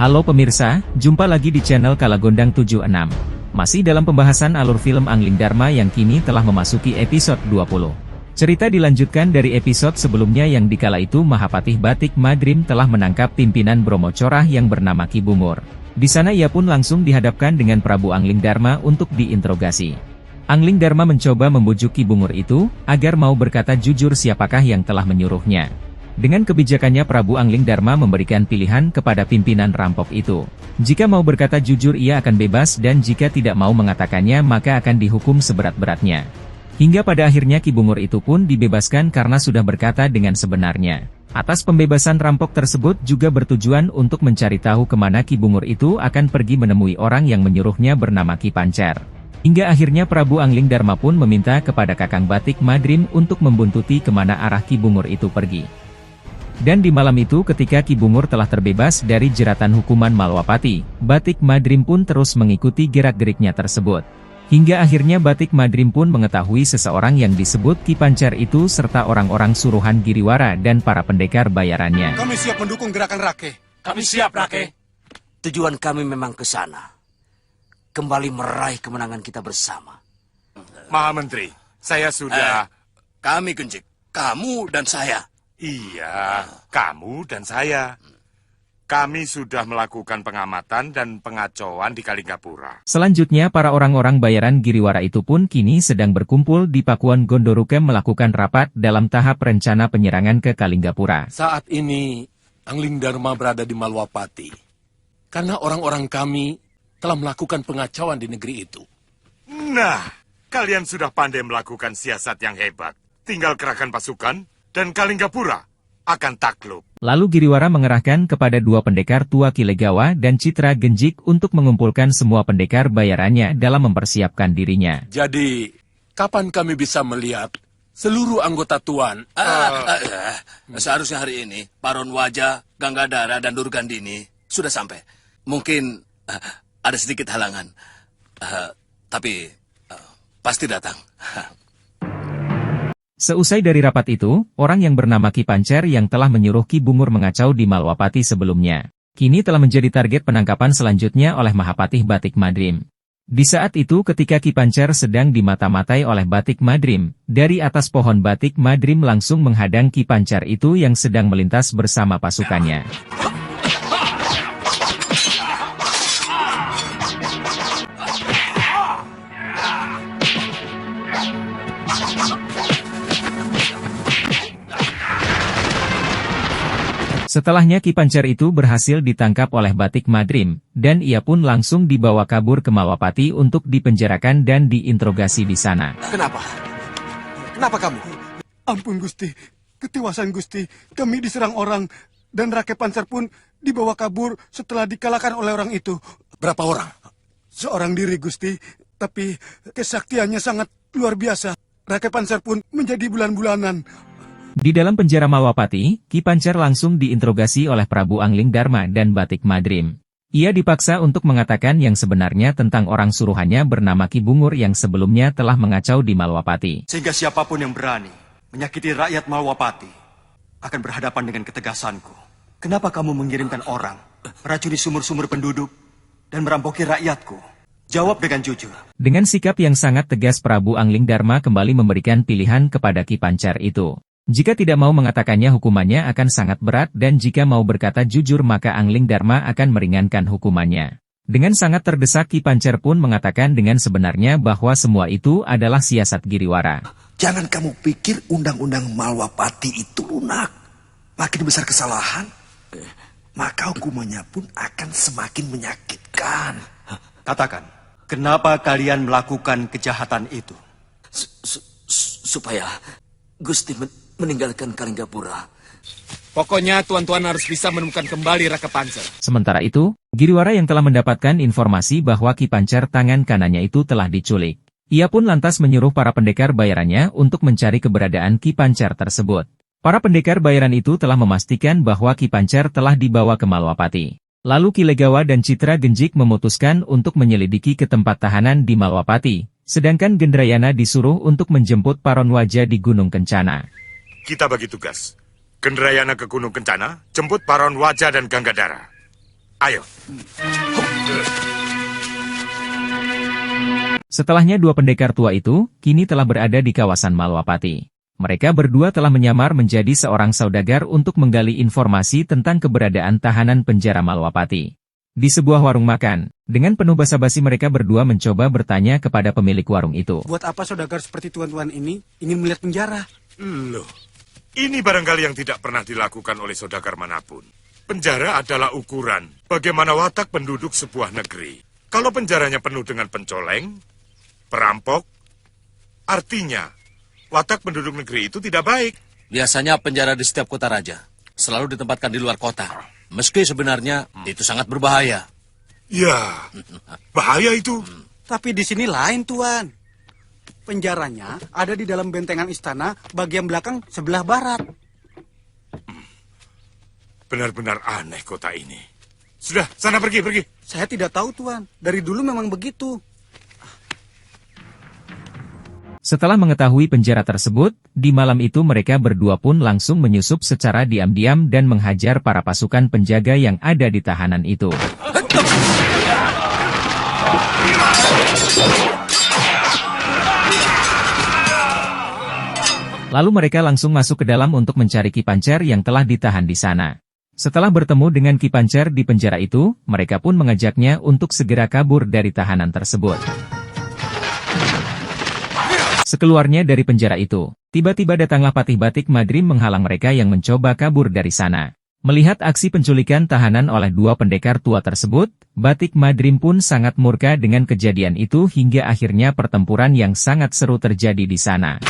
Halo pemirsa, jumpa lagi di channel Kalagondang 76. Masih dalam pembahasan alur film Angling Dharma yang kini telah memasuki episode 20. Cerita dilanjutkan dari episode sebelumnya yang dikala itu Mahapatih Batik Madrim telah menangkap pimpinan Bromo Corah yang bernama Ki Bungur. Di sana ia pun langsung dihadapkan dengan Prabu Angling Dharma untuk diinterogasi. Angling Dharma mencoba membujuk Ki Bungur itu, agar mau berkata jujur siapakah yang telah menyuruhnya. Dengan kebijakannya Prabu Angling Dharma memberikan pilihan kepada pimpinan rampok itu. Jika mau berkata jujur ia akan bebas dan jika tidak mau mengatakannya maka akan dihukum seberat-beratnya. Hingga pada akhirnya Ki Bungur itu pun dibebaskan karena sudah berkata dengan sebenarnya. Atas pembebasan rampok tersebut juga bertujuan untuk mencari tahu kemana Ki Bungur itu akan pergi menemui orang yang menyuruhnya bernama Ki Pancer. Hingga akhirnya Prabu Angling Dharma pun meminta kepada Kakang Batik Madrim untuk membuntuti kemana arah Ki Bungur itu pergi. Dan di malam itu ketika Ki Bungur telah terbebas dari jeratan hukuman Malwapati, Batik Madrim pun terus mengikuti gerak-geriknya tersebut. Hingga akhirnya Batik Madrim pun mengetahui seseorang yang disebut Ki Pancer itu serta orang-orang suruhan Giriwara dan para pendekar bayarannya. Kami siap mendukung gerakan Rake. Kami siap, Rake. Tujuan kami memang ke sana. Kembali meraih kemenangan kita bersama. Mahamentri, saya sudah... Kami Genjik, kamu dan saya. Iya, kamu dan saya. Kami sudah melakukan pengamatan dan pengacauan di Kalinggapura. Selanjutnya para orang-orang bayaran Giriwara itu pun kini sedang berkumpul di Pakuan Gondorukem melakukan rapat dalam tahap rencana penyerangan ke Kalinggapura. Saat ini, Angling Dharma berada di Malwapati. Karena orang-orang kami telah melakukan pengacauan di negeri itu. Nah, kalian sudah pandai melakukan siasat yang hebat. Tinggal kerahkan pasukan dan Kalinggapura akan takluk. Lalu Giriwara mengerahkan kepada dua pendekar tua Kilegawa dan Citra Genjik untuk mengumpulkan semua pendekar bayarannya dalam mempersiapkan dirinya. Jadi, kapan kami bisa melihat seluruh anggota Tuan? Seharusnya hari ini, Paron Wajah, Ganggadara, dan Durgandini sudah sampai. Mungkin ada sedikit halangan, tapi pasti datang. Seusai dari rapat itu, orang yang bernama Ki Pancer yang telah menyuruh Ki Bungur mengacau di Malwapati sebelumnya, kini telah menjadi target penangkapan selanjutnya oleh Mahapatih Batik Madrim. Di saat itu ketika Ki Pancer sedang dimata-matai oleh Batik Madrim, dari atas pohon Batik Madrim langsung menghadang Ki Pancer itu yang sedang melintas bersama pasukannya. Setelahnya Ki Pancer itu berhasil ditangkap oleh Batik Madrim, dan ia pun langsung dibawa kabur ke Malwapati untuk dipenjarakan dan diinterogasi di sana. Kenapa? Kenapa kamu? Ampun Gusti, ketiwasan Gusti, kami diserang orang, dan Rake Pancer pun dibawa kabur setelah dikalahkan oleh orang itu. Berapa orang? Seorang diri Gusti, tapi kesaktiannya sangat luar biasa. Rake Pancer pun menjadi bulan-bulanan. Di dalam penjara Malwapati, Ki Pancer langsung diinterogasi oleh Prabu Angling Dharma dan Batik Madrim. Ia dipaksa untuk mengatakan yang sebenarnya tentang orang suruhannya bernama Ki Bungur yang sebelumnya telah mengacau di Malwapati. Sehingga siapapun yang berani menyakiti rakyat Malwapati akan berhadapan dengan ketegasanku. Kenapa kamu mengirimkan orang, meracuni sumur-sumur penduduk, dan merampoki rakyatku? Jawab dengan jujur. Dengan sikap yang sangat tegas Prabu Angling Dharma kembali memberikan pilihan kepada Ki Pancer itu. Jika tidak mau mengatakannya hukumannya akan sangat berat dan jika mau berkata jujur maka Angling Dharma akan meringankan hukumannya. Dengan sangat terdesak Ki Pancer pun mengatakan dengan sebenarnya bahwa semua itu adalah siasat Giriwara. Jangan kamu pikir undang-undang Malwapati itu lunak. Makin besar kesalahan, maka hukumannya pun akan semakin menyakitkan. Katakan, kenapa kalian melakukan kejahatan itu? Supaya Gusti meninggalkan Kalinggapura. Pokoknya tuan-tuan harus bisa menemukan kembali Rake Pancer. Sementara itu, Giriwara yang telah mendapatkan informasi bahwa Ki Pancer tangan kanannya itu telah diculik. Ia pun lantas menyuruh para pendekar bayarannya untuk mencari keberadaan Ki Pancer tersebut. Para pendekar bayaran itu telah memastikan bahwa Ki Pancer telah dibawa ke Malwapati. Lalu Kilegawa dan Citra Genjik memutuskan untuk menyelidiki ke tempat tahanan di Malwapati, sedangkan Gendrayana disuruh untuk menjemput Paron Wajah di Gunung Kencana. Kita bagi tugas. Gendrayana ke Gunung Kencana, jemput Paron Wajah dan Ganggadara. Ayo. Setelahnya dua pendekar tua itu, kini telah berada di kawasan Malwapati. Mereka berdua telah menyamar menjadi seorang saudagar untuk menggali informasi tentang keberadaan tahanan penjara Malwapati. Di sebuah warung makan, dengan penuh basa-basi mereka berdua mencoba bertanya kepada pemilik warung itu. Buat apa saudagar seperti tuan-tuan ini ingin melihat penjara? Loh, ini barangkali yang tidak pernah dilakukan oleh saudagar manapun. Penjara adalah ukuran bagaimana watak penduduk sebuah negeri. Kalau penjaranya penuh dengan pencoleng, perampok, artinya watak penduduk negeri itu tidak baik. Biasanya penjara di setiap kota raja selalu ditempatkan di luar kota. Meski sebenarnya itu sangat berbahaya. Ya, bahaya itu. Tapi di sini lain, Tuan. Penjaranya ada di dalam bentengan istana bagian belakang sebelah barat. Benar-benar aneh kota ini. Sudah, sana pergi. Saya tidak tahu, Tuan. Dari dulu memang begitu. Setelah mengetahui penjara tersebut, di malam itu mereka berdua pun langsung menyusup secara diam-diam dan menghajar para pasukan penjaga yang ada di tahanan itu. Lalu mereka langsung masuk ke dalam untuk mencari Ki Pancer yang telah ditahan di sana. Setelah bertemu dengan Ki Pancer di penjara itu, mereka pun mengajaknya untuk segera kabur dari tahanan tersebut. Sekeluarnya dari penjara itu, tiba-tiba datanglah Patih Batik Madrim menghalang mereka yang mencoba kabur dari sana. Melihat aksi penculikan tahanan oleh dua pendekar tua tersebut, Batik Madrim pun sangat murka dengan kejadian itu hingga akhirnya pertempuran yang sangat seru terjadi di sana.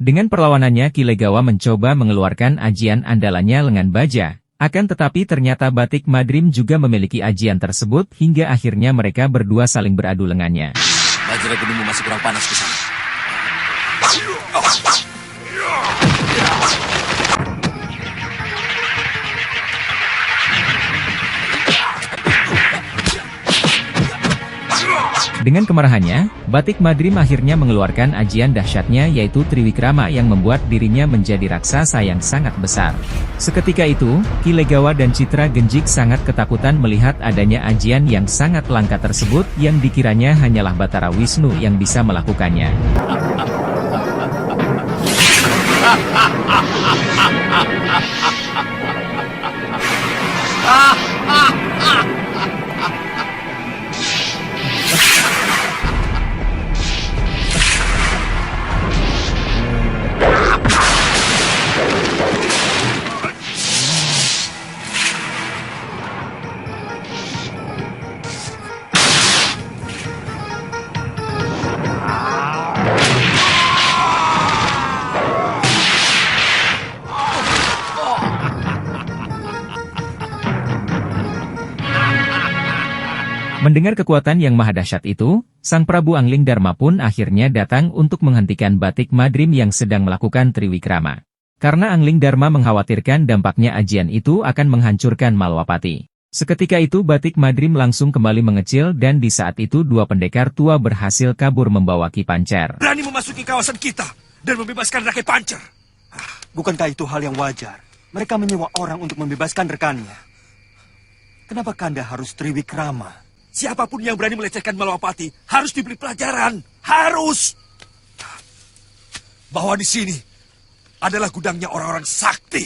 Dengan perlawanannya Ki Legawa mencoba mengeluarkan ajian andalannya Lengan Baja. Akan tetapi ternyata Batik Madrim juga memiliki ajian tersebut hingga akhirnya mereka berdua saling beradu lengannya. Bajra gunungmu masih kurang panas ke sana. Dengan kemarahannya, Batik Madrim akhirnya mengeluarkan ajian dahsyatnya yaitu Triwikrama yang membuat dirinya menjadi raksasa yang sangat besar. Seketika itu, Ki Legawa dan Citra Genjik sangat ketakutan melihat adanya ajian yang sangat langka tersebut yang dikiranya hanyalah Batara Wisnu yang bisa melakukannya. Mendengar kekuatan yang maha dahsyat itu, Sang Prabu Angling Dharma pun akhirnya datang untuk menghentikan Batik Madrim yang sedang melakukan Triwikrama. Karena Angling Dharma mengkhawatirkan dampaknya ajian itu akan menghancurkan Malwapati. Seketika itu Batik Madrim langsung kembali mengecil dan di saat itu dua pendekar tua berhasil kabur membawa Ki Pancer. Berani memasuki kawasan kita dan membebaskan rakyat Pancer. Bukankah itu hal yang wajar? Mereka menyewa orang untuk membebaskan rekannya. Kenapa Kanda harus Triwikrama? Siapapun yang berani melecehkan Malwapati harus diberi pelajaran. Harus. Bahwa di sini adalah gudangnya orang-orang sakti.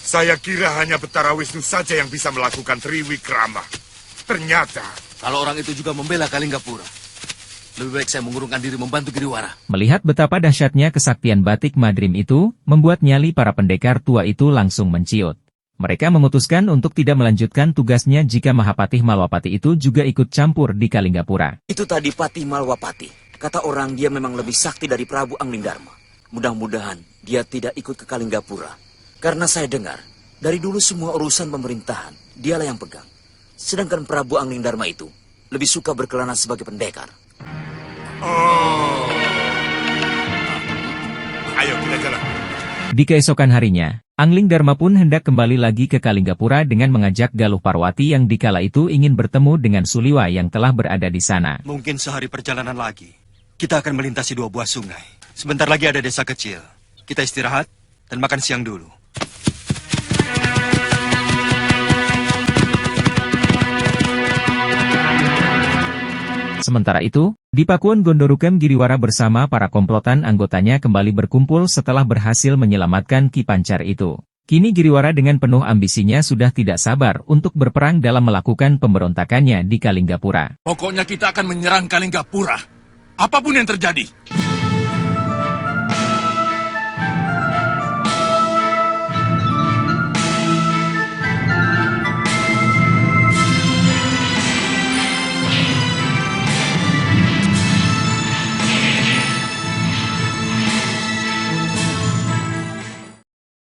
Saya kira hanya Betara Wisnu saja yang bisa melakukan Triwikrama. Ternyata... Kalau orang itu juga membela Kalinggapura, lebih baik saya mengurungkan diri membantu Giriwara. Melihat betapa dahsyatnya kesaktian Batik Madrim itu, membuat nyali para pendekar tua itu langsung menciut. Mereka memutuskan untuk tidak melanjutkan tugasnya jika Mahapatih Malwapati itu juga ikut campur di Kalinggapura. Itu tadi Patih Malwapati. Kata orang dia memang lebih sakti dari Prabu Angling Dharma. Mudah-mudahan dia tidak ikut ke Kalinggapura. Karena saya dengar, dari dulu semua urusan pemerintahan, dialah yang pegang. Sedangkan Prabu Angling Dharma itu lebih suka berkelana sebagai pendekar. Ayo kita jalan. Di keesokan harinya, Angling Dharma pun hendak kembali lagi ke Kalinggapura dengan mengajak Galuh Parwati yang dikala itu ingin bertemu dengan Suliwa yang telah berada di sana. Mungkin sehari perjalanan lagi, kita akan melintasi dua buah sungai. Sebentar lagi ada desa kecil. Kita istirahat dan makan siang dulu. Sementara itu, di Pakuan Gondorukem Giriwara bersama para komplotan anggotanya kembali berkumpul setelah berhasil menyelamatkan Ki Pancar itu. Kini Giriwara dengan penuh ambisinya sudah tidak sabar untuk berperang dalam melakukan pemberontakannya di Kalinggapura. Pokoknya kita akan menyerang Kalinggapura. Apapun yang terjadi.